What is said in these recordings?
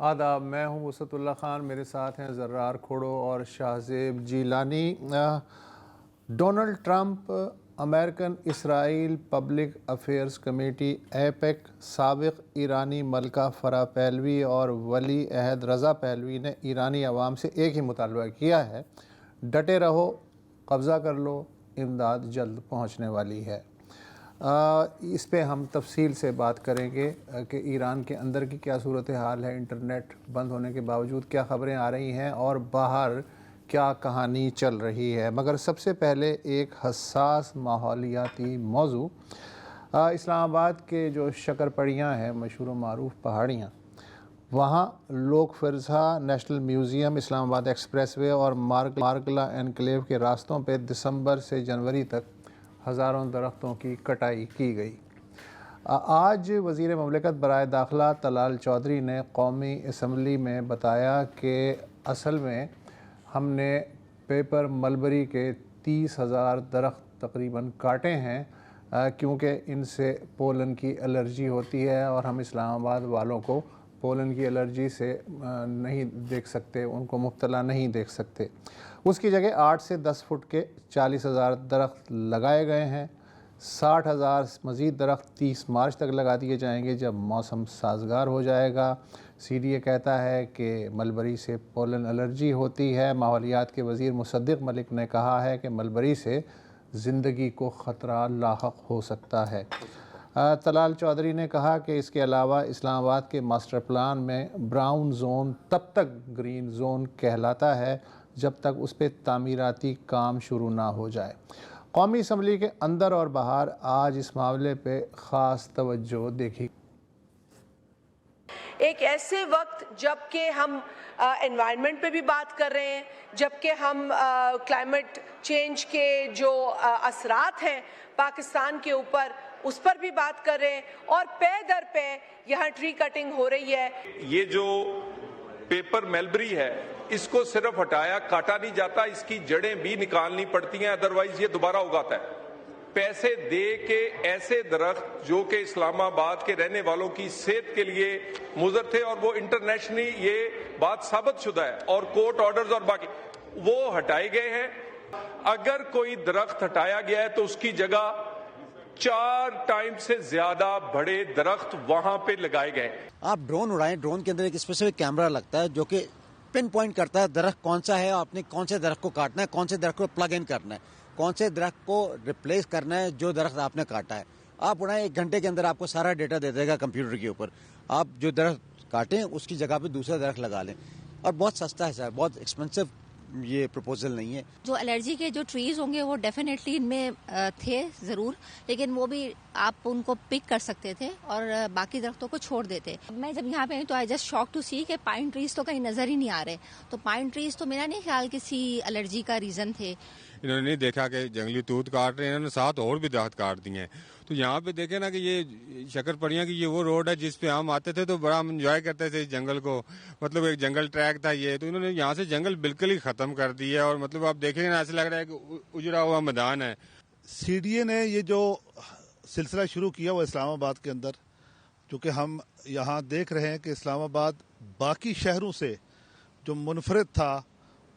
آداب، میں ہوں وسعت اللہ خان، میرے ساتھ ہیں زرار کھوڑو اور Shahzeb Jilani. Donald Trump American Israel public affairs committee AIPAC, سابق ایرانی ملکہ فرح پہلوی اور ولی عہد رضا پہلوی نے ایرانی عوام سے ایک ہی مطالبہ کیا ہے: ڈٹے رہو، قبضہ کر لو، امداد جلد پہنچنے والی ہے۔ اس پہ ہم تفصیل سے بات کریں گے کہ ایران کے اندر کی کیا صورتحال ہے، انٹرنیٹ بند ہونے کے باوجود کیا خبریں آ رہی ہیں اور باہر کیا کہانی چل رہی ہے۔ مگر سب سے پہلے ایک حساس ماحولیاتی موضوع، اسلام آباد کے جو شکر پڑیاں ہیں، مشہور و معروف پہاڑیاں، وہاں لوک فرضہ، نیشنل میوزیم، اسلام آباد ایکسپریس وے اور مارگلا انکلیو کے راستوں پہ دسمبر سے جنوری تک ہزاروں درختوں کی کٹائی کی گئی۔ آج وزیر مملکت برائے داخلہ طلال چودھری نے قومی اسمبلی میں بتایا کہ اصل میں ہم نے پیپر ملبری کے 30,000 درخت تقریباً کاٹے ہیں کیونکہ ان سے پولن کی الرجی ہوتی ہے اور ہم اسلام آباد والوں کو پولن کی الرجی سے نہیں دیکھ سکتے، ان کو مبتلا نہیں دیکھ سکتے۔ اس کی جگہ 8 سے 10 فٹ کے 40,000 درخت لگائے گئے ہیں۔ 60,000 مزید درخت 30 مارچ تک لگا دیے جائیں گے جب موسم سازگار ہو جائے گا۔ سی ڈی اے کہتا ہے کہ ملبری سے پولن الرجی ہوتی ہے۔ ماحولیات کے وزیر مصدق ملک نے کہا ہے کہ ملبری سے زندگی کو خطرہ لاحق ہو سکتا ہے۔ طلال چودھری نے کہا کہ اس کے علاوہ اسلام آباد کے ماسٹر پلان میں براؤن زون تب تک گرین زون کہلاتا ہے جب تک اس پہ تعمیراتی کام شروع نہ ہو جائے۔ قومی اسمبلی کے اندر اور باہر آج اس معاملے پہ خاص توجہ دیکھی۔ ایک ایسے وقت جب کہ ہم انوائرمنٹ پہ بھی بات کر رہے ہیں، جب کہ ہم کلائمیٹ چینج کے جو اثرات ہیں پاکستان کے اوپر اس پر بھی بات کر رہے ہیں، اور پے در پے یہاں ٹری کٹنگ ہو رہی ہے۔ یہ جو پیپر ملبری ہے، اس کو صرف ہٹایا کاٹا نہیں جاتا، اس کی جڑیں بھی نکالنی پڑتی ہیں، ادروائز یہ دوبارہ اگاتا ہے۔ پیسے دے کے ایسے درخت جو کہ اسلام آباد کے رہنے والوں کی صحت کے لیے مضر تھے، اور وہ انٹرنیشنلی یہ بات ثابت شدہ ہے، اور کورٹ آرڈرز اور باقی وہ ہٹائے گئے ہیں۔ اگر کوئی درخت ہٹایا گیا ہے تو اس کی جگہ 4 ٹائم سے زیادہ بڑے درخت وہاں پہ لگائے گئے۔ آپ ڈرون اڑائیں، ڈرون کے اندر ایک اسپیسیفک کیمرہ لگتا ہے جو کہ پن پوائنٹ کرتا ہے درخت کون سا ہے، آپ نے کون سے درخت کو کاٹنا ہے، کون سے درخت کو پلگ ان کرنا ہے، کون سے درخت کو ریپلیس کرنا ہے جو درخت آپ نے کاٹا ہے۔ آپ اڑائیں، 1 گھنٹے کے اندر آپ کو سارا ڈیٹا دے دے گا کمپیوٹر کے اوپر۔ آپ جو درخت کاٹیں اس کی جگہ پہ دوسرا درخت لگا لیں، اور بہت سستا ہے صاحب، بہت ایکسپینسو یہ پروپوزل نہیں ہے۔ جو الرجی کے جو ٹریز ہوں گے وہ ڈیفینیٹلی ان میں تھے ضرور، لیکن وہ بھی آپ ان کو پک کر سکتے تھے اور باقی درختوں کو چھوڑ دیتے۔ میں جب یہاں پہ آئی تو آئی جسٹ شاک ٹو سی کہ پائن ٹریز تو کہیں نظر ہی نہیں آ رہے، تو پائن ٹریز تو میرا نہیں خیال کسی الرجی کا ریزن تھے۔ انہوں نے نہیں دیکھا کہ جنگلی توت کاٹ رہے ہیں، انہوں نے ساتھ اور بھی درخت کاٹ دیے ہیں۔ تو یہاں پہ دیکھیں نا کہ یہ شکر پڑیاں کی یہ وہ روڈ ہے جس پہ ہم آتے تھے تو بڑا ہم انجوائے کرتے تھے اس جنگل کو، مطلب ایک جنگل ٹریک تھا یہ، تو انہوں نے یہاں سے جنگل بالکل ہی ختم کر دی ہے، اور مطلب آپ دیکھیں نا ایسے لگ رہا ہے کہ اجڑا ہوا میدان ہے۔ سی ڈی اے نے یہ جو سلسلہ شروع کیا وہ اسلام آباد کے اندر، چونکہ ہم یہاں دیکھ رہے ہیں کہ اسلام آباد باقی شہروں سے جو منفرد تھا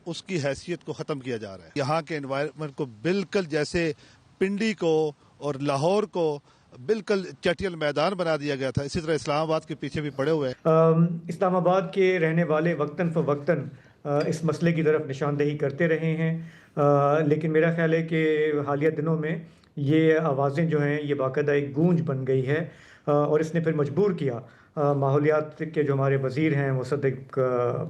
اس کی حیثیت کو ختم کیا جا رہا ہے۔ یہاں کے انوائرمنٹ کو بالکل جیسے پنڈی کو اور لاہور کو بالکل چٹیل میدان بنا دیا گیا تھا، اسی طرح اسلام آباد کے پیچھے بھی پڑے ہوئے ہیں۔ اسلام آباد کے رہنے والے وقتاً فوقتاً اس مسئلے کی طرف نشاندہی کرتے رہے ہیں، لیکن میرا خیال ہے کہ حالیہ دنوں میں یہ آوازیں جو ہیں یہ باقاعدہ ایک گونج بن گئی ہے، اور اس نے پھر مجبور کیا ماحولیات کے جو ہمارے وزیر ہیں مصدق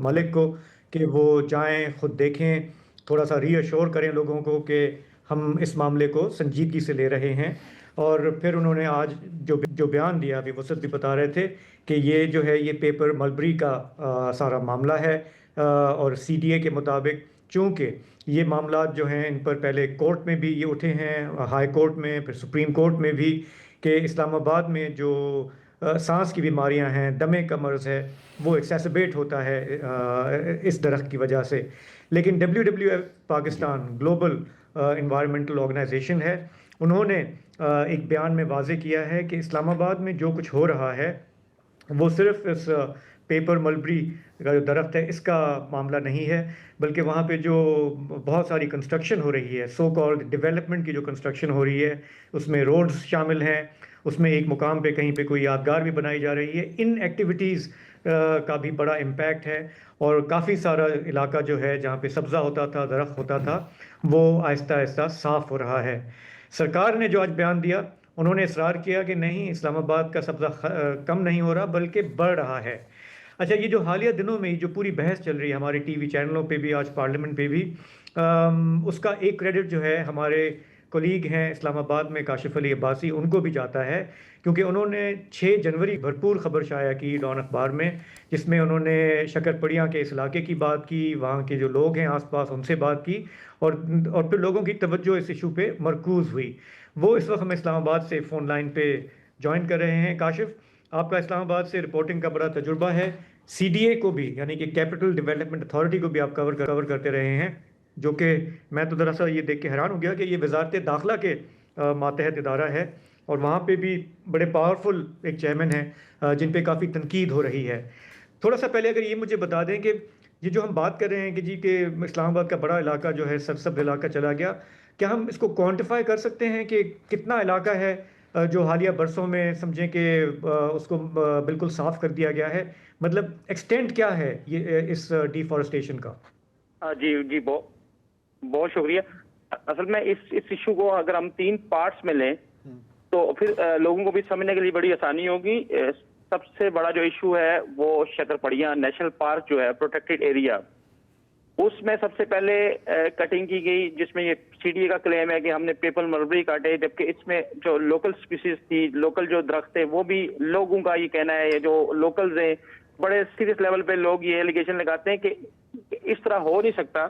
ملک کو کہ وہ جائیں، خود دیکھیں، تھوڑا سا ری ایشور کریں لوگوں کو کہ ہم اس معاملے کو سنجیدگی سے لے رہے ہیں۔ اور پھر انہوں نے آج جو بیان دیا، ابھی وسعت بھی بتا رہے تھے کہ یہ جو ہے یہ پیپر ملبری کا سارا معاملہ ہے، اور سی ڈی اے کے مطابق چونکہ یہ معاملات جو ہیں ان پر پہلے کورٹ میں بھی یہ اٹھے ہیں، ہائی کورٹ میں، پھر سپریم کورٹ میں بھی، کہ اسلام آباد میں جو سانس کی بیماریاں ہیں، دمے کا مرض ہے، وہ ایکسیسبیٹ ہوتا ہے اس درخت کی وجہ سے۔ لیکن WWF Pakistan global environmental organisation ہے، انہوں نے ایک بیان میں واضح کیا ہے کہ اسلام آباد میں جو کچھ ہو رہا ہے وہ صرف اس پیپر ملبری کا جو درخت ہے اس کا معاملہ نہیں ہے، بلکہ وہاں پہ جو بہت ساری کنسٹرکشن ہو رہی ہے، سو کالڈ ڈیولپمنٹ کی جو کنسٹرکشن ہو رہی ہے، اس میں روڈز شامل ہیں، اس میں ایک مقام پہ کہیں پہ کوئی یادگار بھی بنائی جا رہی ہے. ان ایکٹیویٹیز کا بھی بڑا امپیکٹ ہے، اور کافی سارا علاقہ جو ہے جہاں پہ سبزہ ہوتا تھا، درخت ہوتا تھا، وہ آہستہ آہستہ صاف ہو رہا ہے. سرکار نے جو آج بیان دیا، انہوں نے اصرار کیا کہ نہیں، اسلام آباد کا سبزہ کم نہیں ہو رہا بلکہ بڑھ رہا ہے. اچھا، یہ جو حالیہ دنوں میں جو پوری بحث چل رہی ہے ہمارے ٹی وی چینلوں پہ بھی، آج پارلیمنٹ پہ بھی، اس کا ایک کریڈٹ جو ہے ہمارے کولیگ ہیں اسلام آباد میں کاشف علی عباسی، ان کو بھی جاتا ہے، کیونکہ انہوں نے 6 جنوری بھرپور خبر شائع کی ڈان اخبار میں، جس میں انہوں نے شکرپڑیاں کے اس علاقے کی بات کی، وہاں کے جو لوگ ہیں آس پاس ان سے بات کی، اور پھر لوگوں کی توجہ اس ایشو پہ مرکوز ہوئی. وہ اس وقت ہمیں اسلام آباد سے فون لائن پہ جوائن کر رہے ہیں. کاشف، آپ کا اسلام آباد سے رپورٹنگ کا بڑا تجربہ ہے، سی ڈی اے کو بھی، یعنی کہ کیپٹل ڈیولپمنٹ اتھارٹی کو بھی آپ کور کرتے رہے ہیں، جو کہ میں تو دراصل یہ دیکھ کے حیران ہو گیا کہ یہ وزارت داخلہ کے ماتحت ادارہ ہے، اور وہاں پہ بھی بڑے پاورفل ایک چیئرمین ہیں جن پہ کافی تنقید ہو رہی ہے. تھوڑا سا پہلے اگر یہ مجھے بتا دیں کہ یہ جو ہم بات کر رہے ہیں کہ جی کہ اسلام آباد کا بڑا علاقہ جو ہے سرسبز علاقہ چلا گیا، کیا ہم اس کو کوانٹیفائی کر سکتے ہیں کہ کتنا علاقہ ہے جو حالیہ برسوں میں سمجھیں کہ اس کو بالکل صاف کر دیا گیا ہے؟ مطلب ایکسٹینٹ کیا ہے یہ اس ڈیفارسٹیشن کا؟ جی بہت شکریہ. اصل میں اس ایشو کو اگر ہم 3 پارٹس میں لیں تو پھر لوگوں کو بھی سمجھنے کے لیے بڑی آسانی ہوگی. سب سے بڑا جو ایشو ہے وہ شکرپڑیاں نیشنل پارک جو ہے، پروٹیکٹڈ ایریا، اس میں سب سے پہلے کٹنگ کی گئی، جس میں یہ سی ڈی اے کا کلیم ہے کہ ہم نے پیپل ملبری کاٹے، جبکہ اس میں جو لوکل سپیسیز تھی، لوکل جو درخت تھے، وہ بھی لوگوں کا یہ کہنا ہے، جو لوکلز ہیں بڑے سیریس لیول پہ لوگ یہ ایلیگیشن لگاتے ہیں کہ اس طرح ہو نہیں سکتا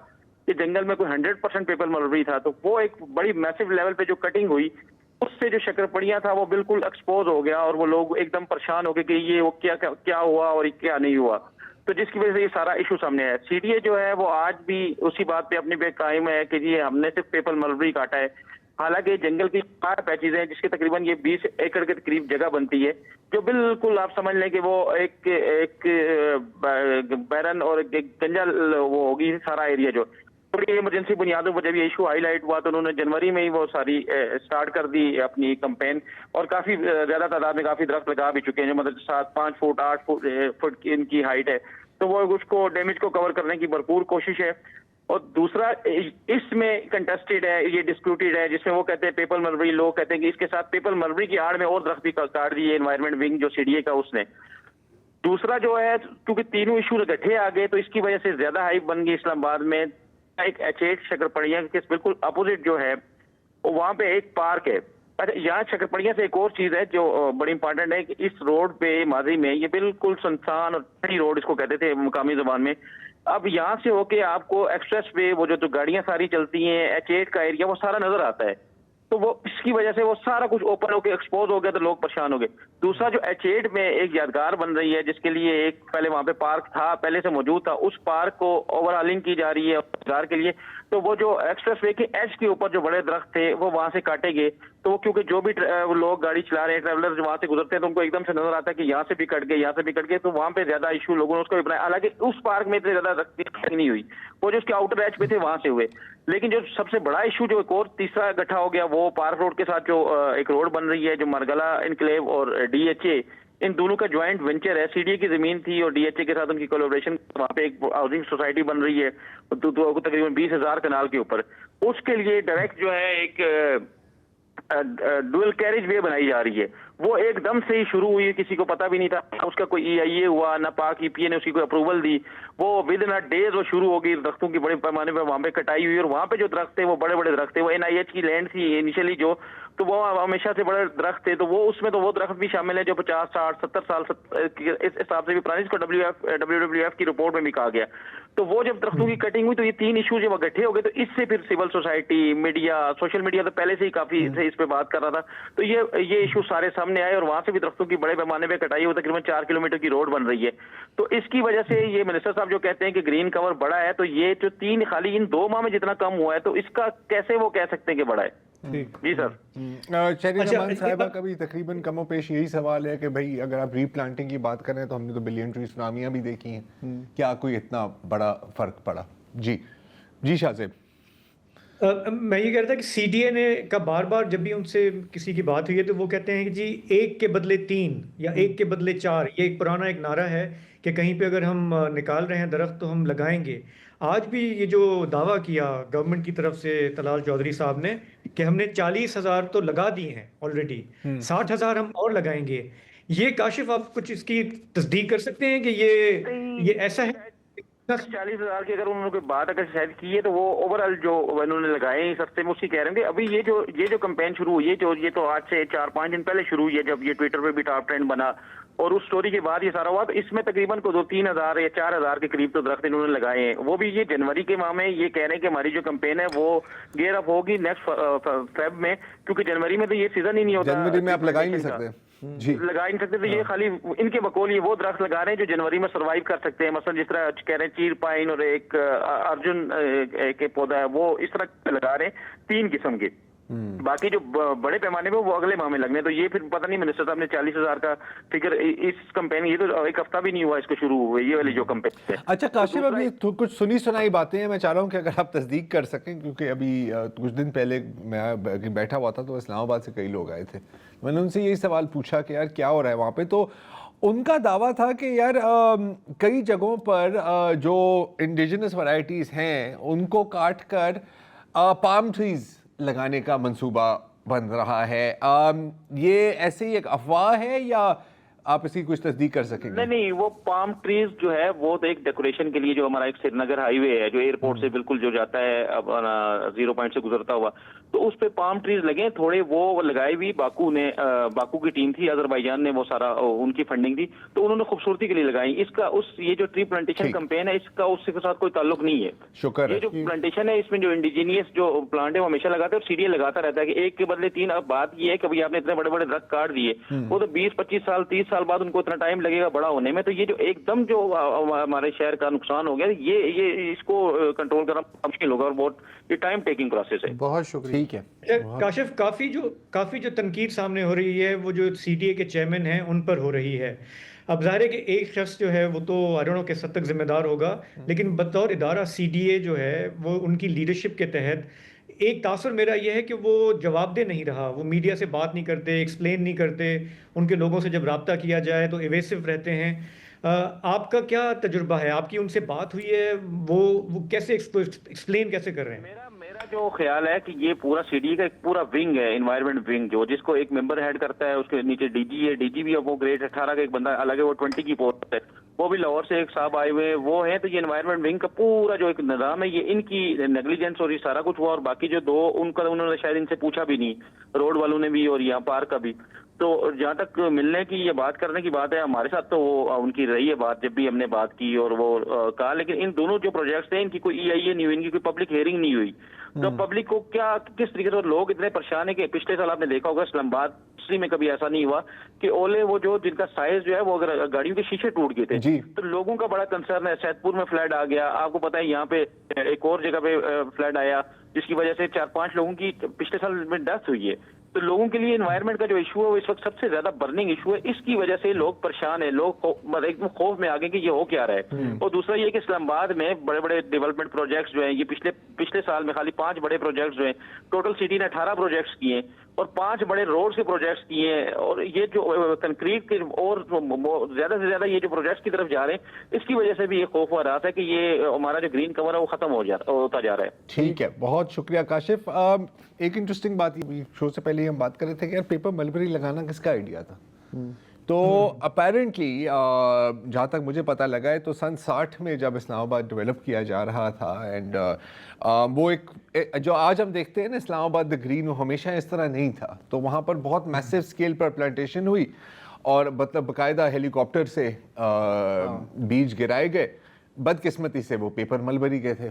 کہ جنگل میں کوئی 100% پیپل ملبری تھا. تو وہ ایک بڑی میسو لیول پہ جو کٹنگ ہوئی، اس سے جو شکرپڑیاں تھا وہ بالکل ایکسپوز ہو گیا، اور وہ لوگ ایک دم پریشان ہو گئے کہ یہ وہ کیا ہوا اور کیا نہیں ہوا. تو جس کی وجہ سے یہ سارا ایشو سامنے ہے. سی ڈی اے جو ہے وہ آج بھی اسی بات پہ اپنی قائم ہے کہ جی ہم نے صرف پیپل ملبری کاٹا ہے، حالانکہ جنگل کی 4 پیچز ہیں جس کے تقریباً یہ 20 ایکڑ کے قریب جگہ بنتی ہے، جو بالکل آپ سمجھ لیں کہ وہ ایک بیرن اور گنجل وہ ہوگی سارا ایریا. جو بڑی ایمرجنسی بنیادوں پر جب یہ ایشو ہائی لائٹ ہوا تو انہوں نے جنوری میں ہی وہ ساری سٹارٹ کر دی اپنی کمپین، اور کافی زیادہ تعداد میں کافی درخت لگا بھی چکے ہیں، جو مطلب 5 فٹ 8 فٹ ان کی ہائٹ ہے. تو وہ اس کو ڈیمیج کو کور کرنے کی بھرپور کوشش ہے. اور دوسرا اس میں کنٹسٹڈ ہے، یہ ڈسپیوٹیڈ ہے، جس میں وہ کہتے ہیں پیپل ملبری، لوگ کہتے ہیں کہ اس کے ساتھ پیپل ملبری کی آڑ میں اور درخت بھی کاٹ دیے انوائرمنٹ ونگ جو سی ڈی اے کا اس نے. دوسرا جو ہے، کیونکہ تینوں ایشو اکٹھے آ گئے تو اس کی وجہ سے زیادہ ہائپ بن گئی اسلام آباد میں. ایک H8 شکرپڑیاں کے بالکل اپوزٹ جو ہے وہاں پہ ایک پارک ہے. اچھا، یہاں شکرپڑیاں سے ایک اور چیز ہے جو بڑی امپورٹنٹ ہے کہ اس روڈ پہ ماضی میں یہ بالکل سنسان اور ٹھنڈی روڈ اس کو کہتے تھے مقامی زبان میں. اب یہاں سے ہو کے آپ کو ایکسپریس وے، وہ جو گاڑیاں ساری چلتی ہیں، H8 کا ایریا وہ سارا نظر آتا ہے. تو وہ اس کی وجہ سے وہ سارا کچھ اوپن ہو کے ایکسپوز ہو گیا تو لوگ پریشان ہو گئے. دوسرا جو H8 میں ایک یادگار بن رہی ہے، جس کے لیے ایک پہلے وہاں پہ پارک تھا، پہلے سے موجود تھا، اس پارک کو اوور ہالنگ کی جا رہی ہے یادگار کے لیے. تو وہ جو ایکسپریس وے کے ایج کے اوپر جو بڑے درخت تھے وہ وہاں سے کاٹے گئے. تو وہ کیونکہ جو بھی لوگ گاڑی چلا رہے ہیں، ٹریولر وہاں سے گزرتے ہیں، تو ان کو ایک دم سے نظر آتا ہے کہ یہاں سے بھی کٹ گئے، یہاں سے بھی کٹ گئے. تو وہاں پہ زیادہ ایشو لوگوں نے اس کو بھی بنایا. حالانکہ اس پارک میں اتنے زیادہ درخت نہیں ہوئی، وہ جو اس کے آؤٹر ایج پہ تھے وہاں سے ہوئے. لیکن جو سب سے بڑا ایشو جو ایک اور تیسرا اکٹھا ہو گیا، وہ پارک روڈ کے ساتھ جو ایک روڈ بن رہی ہے، جو مرگلا انکلیو اور ڈی ایچ اے، ان دونوں کا جوائنٹ وینچر ہے. سی ڈی اے کی زمین تھی اور ڈی ایچ اے کے ساتھ ان کی کولیبریشن، وہاں پہ ایک ہاؤسنگ سوسائٹی بن رہی ہے تقریباً 20,000 کنال کے اوپر. اس کے لیے ڈائریکٹ جو ہے ایک ڈوئل کیریج وے بنائی جا رہی ہے. وہ ایک دم سے ہی شروع ہوئی، کسی کو پتا بھی نہیں تھا، اس کا کوئی EIA ہوا نہ پاک EPA نے اس کی کوئی اپروول دی. وہ ود ان ڈیز وہ شروع ہوگی. درختوں کی بڑے پیمانے پہ وہاں پہ کٹائی ہوئی، اور وہاں پہ جو درخت تھے وہ بڑے بڑے درخت تھے. وہ NIH کی لینڈ تھی انیشلی جو، تو وہ ہمیشہ سے بڑے درخت تھے. تو وہ اس میں تو وہ درخت بھی شامل ہیں جو 50 60 70 سال اس حساب سے بھی پرانی، اس کو WWF کی رپورٹ میں بھی کہا گیا. تو وہ جب درختوں کی کٹنگ ہوئی تو یہ 3 ایشو جب اکٹھے ہو گئے، تو اس سے پھر civil society, media, social media تو پہلے سے ہی کافی اس پہ بات کر رہا تھا. تو یہ ایشو سارے سامنے آئے، اور وہاں سے بھی درختوں کی بڑے پیمانے پہ کٹائی ہوئی. تقریباً 4 کلومیٹر کی روڈ بن رہی ہے. تو اس کی وجہ سے یہ منسٹر صاحب جو کہتے ہیں کہ گرین کور بڑا ہے، تو یہ جو 3 خالی ان 2 ماہ میں جتنا کم ہوا ہے، تو اس کا کیسے وہ کہہ سکتے ہیں کہ بڑا ہے؟ جی سر. شہری اچھا، رحمان صاحبہ کا بھی تقریباً کم و بیش یہی سوال ہے کہ بھائی اگر آپ ری پلانٹنگ کی بات کریں تو ہم نے تو بلین ٹری سونامیاں بھی دیکھی ہیں, کیا کوئی اتنا بڑا فرق پڑا؟ جی شاہ زیب. میں یہ کہہ رہا تھا کہ سی ڈی اے نے کا بار بار جب بھی ان سے کسی کی بات ہوئی ہے تو وہ کہتے ہیں کہ جی 1 کے بدلے 3 یا 1 کے بدلے 4, یہ ایک پرانا ایک نعرہ ہے کہ کہیں پہ اگر ہم نکال رہے ہیں درخت تو ہم لگائیں گے. آج بھی یہ جو دعویٰ کیا گورنمنٹ کی طرف سے طلال چودھری صاحب نے کہ ہم نے 40,000 تو لگا دیے ہیں آلریڈی, 60,000 ہم اور لگائیں گے, یہ کاشف آپ کچھ اس کی تصدیق کر سکتے ہیں کہ یہ ایسا ہے؟ 40,000 کی اگر انہوں نے کوئی بات اگر شاید کی ہے تو وہ اوور آل جو انہوں نے لگائے اس ہفتے میں اسی کہہ رہے ہیں. ابھی یہ جو کمپین شروع ہوئی ہے یہ تو آج سے 4-5 دن پہلے شروع ہوئی ہے جب یہ ٹویٹر پہ بھی ٹاپ ٹرینڈ بنا اور اس سٹوری کے بعد یہ سارا ہوا. تو اس میں تقریباً کو 2-3,000 یا 4,000 کے قریب تو درخت انہوں نے لگائے ہیں. وہ بھی یہ جنوری کے ماہ میں یہ کہہ رہے ہیں کہ ہماری جو کمپین ہے وہ گیئر اپ ہوگی نیکسٹ فیب میں, کیونکہ جنوری میں تو یہ سیزن ہی نہیں ہوتا. جنوری میں آپ لگا ہی نہیں سکتے. لگا ہی نہیں سکتے. تو یہ خالی ان کے بقول یہ وہ درخت لگا رہے ہیں جو جنوری میں سروائیو کر سکتے ہیں. مثلا جس طرح کہہ رہے ہیں چیر پائن اور ایک ارجن کے پودا ہے وہ اس طرح لگا رہے ہیں 3 قسم کے. باقی جو بڑے پیمانے پہ وہ اگلے ماہ میں لگنے. تو یہ پھر پتہ نہیں منسٹر صاحب نے 40,000 کا فگر اس کمپین, یہ تو ایک ہفتہ بھی نہیں ہوا اس کو شروع ہوئے یہ والی جو کمپین ہے. اچھا کاشف, ابھی کچھ سنی سنائی باتیں ہیں, میں چاہ رہا ہوں کہ اگر آپ تصدیق کر سکیں, کیونکہ ابھی کچھ دن پہلے میں بیٹھا ہوا تھا تو اسلام آباد سے کئی لوگ آئے تھے. میں نے ان سے یہی سوال پوچھا کہ یار کیا ہو رہا ہے وہاں پہ, تو ان کا دعویٰ تھا کہ یار کئی جگہوں پر جو انڈیجنس ورائٹیز ہیں ان کو کاٹ کر پام ٹریز لگانے کا منصوبہ بن رہا ہے. یہ ایسے ہی ایک افواہ ہے یا آپ اس کی کچھ تصدیق کر سکیں گے؟ نہیں, وہ پام ٹریز جو ہے وہ تو ایک ڈیکوریشن کے لیے جو ہمارا ایک سری نگر ہائی وے ہے جو ایئرپورٹ سے بالکل جو جاتا ہے 0 سے گزرتا ہوا, تو اس پہ پام ٹریز لگے تھوڑے, وہ لگائے بھی باکو کی ٹیم تھی آذربائیجان نے, وہ سارا ان کی فنڈنگ تھی تو انہوں نے خوبصورتی کے لیے لگائی. یہ جو ٹری پلانٹیشن کمپین ہے اس کا اس کے ساتھ کوئی تعلق نہیں ہے. شکر ہے. یہ جو پلانٹیشن ہے اس میں جو انڈیجینئس جو پلانٹ ہے وہ ہمیشہ لگاتے ہیں اور سی ڈی اے لگاتا رہتا ہے کہ 1 کے بدلے 3. اب بات یہ ہے کہ ابھی آپ نے اتنے بڑے بڑے درخت کاٹ دیے, وہ تو 20-25 سال 30 سال بعد ان کو اتنا ٹائم لگے گا بڑا ہونے میں. تو یہ جو ایک دم جو ہمارے شہر کا نقصان ہو گیا یہ اس کو کنٹرول کرنا مشکل ہوگا اور بہت یہ ٹائم ٹیکنگ پروسیس ہے. بہت شکریہ. ٹھیک ہے کاشف, کافی جو تنقید سامنے ہو رہی ہے وہ جو سی ڈی اے کے چیئرمین ہیں ان پر ہو رہی ہے. اب ظاہر ہے کہ ایک شخص جو ہے وہ تو آئی ڈونٹ نو کس حد تک ذمہ دار ہوگا, لیکن بطور ادارہ سی ڈی اے جو ہے وہ ان کی لیڈرشپ کے تحت ایک تاثر میرا یہ ہے کہ وہ جواب دہ نہیں رہا, وہ میڈیا سے بات نہیں کرتے, ایکسپلین نہیں کرتے, ان کے لوگوں سے جب رابطہ کیا جائے تو ایویسو رہتے ہیں. آپ کا کیا تجربہ ہے, آپ کی ان سے بات ہوئی ہے, وہ کیسے ایکسپلین کیسے کر رہے ہیں؟ میرا جو خیال ہے کہ یہ پورا سی ڈی کا ایک پورا ونگ ہے, انوائرمنٹ ونگ, جو جس کو ایک ممبر ہیڈ کرتا ہے, اس کے نیچے ڈی جی ہے, ڈی جی بھی اب وہ گریڈ 18 کا ایک بندہ الگ ہے, وہ 20 کی پوسٹ ہے, وہ بھی لاہور سے ایک صاحب آئے ہوئے وہ ہیں. تو یہ انوائرمنٹ ونگ کا پورا جو ایک نظام ہے یہ ان کی نیگلیجنس اور یہ سارا کچھ ہوا, اور باقی جو 2 انہوں نے شاید ان سے پوچھا بھی نہیں, روڈ والوں نے بھی اور یہاں پارک کا بھی. تو جہاں تک ملنے کی یہ بات کرنے کی بات ہے, ہمارے ساتھ تو وہ ان کی رہی ہے بات جب بھی ہم نے بات کی اور وہ کہا, لیکن ان دونوں جو پروجیکٹس ہیں ان کی کوئی ای آئی اے نہیں ہوئی, ان کی کوئی پبلک ہیئرنگ نہیں ہوئی. تو پبلک کو کیا کس طریقے سے لوگ اتنے پریشان ہیں کہ پچھلے سال آپ نے دیکھا ہوگا اسلام آباد ہسٹری میں کبھی ایسا نہیں ہوا کہ اولے وہ جو جن کا سائز جو ہے وہ اگر گاڑیوں کے شیشے ٹوٹ گئے تھے تو لوگوں کا بڑا کنسرن ہے. سیدپور میں فلڈ آ گیا, آپ کو پتا ہے یہاں پہ ایک اور جگہ پہ فلڈ آیا جس کی وجہ سے 4-5 لوگوں کی پچھلے سال میں ڈیتھ ہوئی ہے. تو لوگوں کے لیے انوائرمنٹ کا جو ایشو ہے وہ اس وقت سب سے زیادہ برننگ ایشو ہے. اس کی وجہ سے لوگ پریشان ہیں, لوگ ایک دم خوف میں آ گئے کہ یہ ہو کیا رہا ہے. اور دوسرا یہ کہ اسلام آباد میں بڑے بڑے ڈیولپمنٹ پروجیکٹس جو ہیں یہ پچھلے سال میں خالی 5 بڑے پروجیکٹس جو ہیں, ٹوٹل سٹی نے 18 پروجیکٹس کیے اور 5 بڑے روڈز کے پروجیکٹس کیے ہیں. اور یہ جو کنکریٹ کے اور زیادہ سے زیادہ یہ جو پروجیکٹس کی طرف جا رہے ہیں اس کی وجہ سے بھی یہ خوف ہو رہا تھا کہ یہ ہمارا جو گرین کور ہے وہ ختم ہوتا جا رہا ہے. ٹھیک ہے, بہت شکریہ کاشف. ایک انٹرسٹنگ بات, شو سے پہلے ہم بات کر رہے تھے کہ یار پیپر ملبری لگانا کس کا آئیڈیا تھا. تو اپیرنٹلی جہاں تک مجھے پتہ لگا ہے تو سن 60 میں جب اسلام آباد ڈیولپ کیا جا رہا تھا, اینڈ وہ ایک جو آج ہم دیکھتے ہیں نا اسلام آباد دا گرین, وہ ہمیشہ اس طرح نہیں تھا. تو وہاں پر بہت میسو اسکیل پر پلانٹیشن ہوئی اور مطلب باقاعدہ ہیلی کاپٹر سے بیج گرائے گئے. بدقسمتی سے وہ پیپر ملبری کے تھے.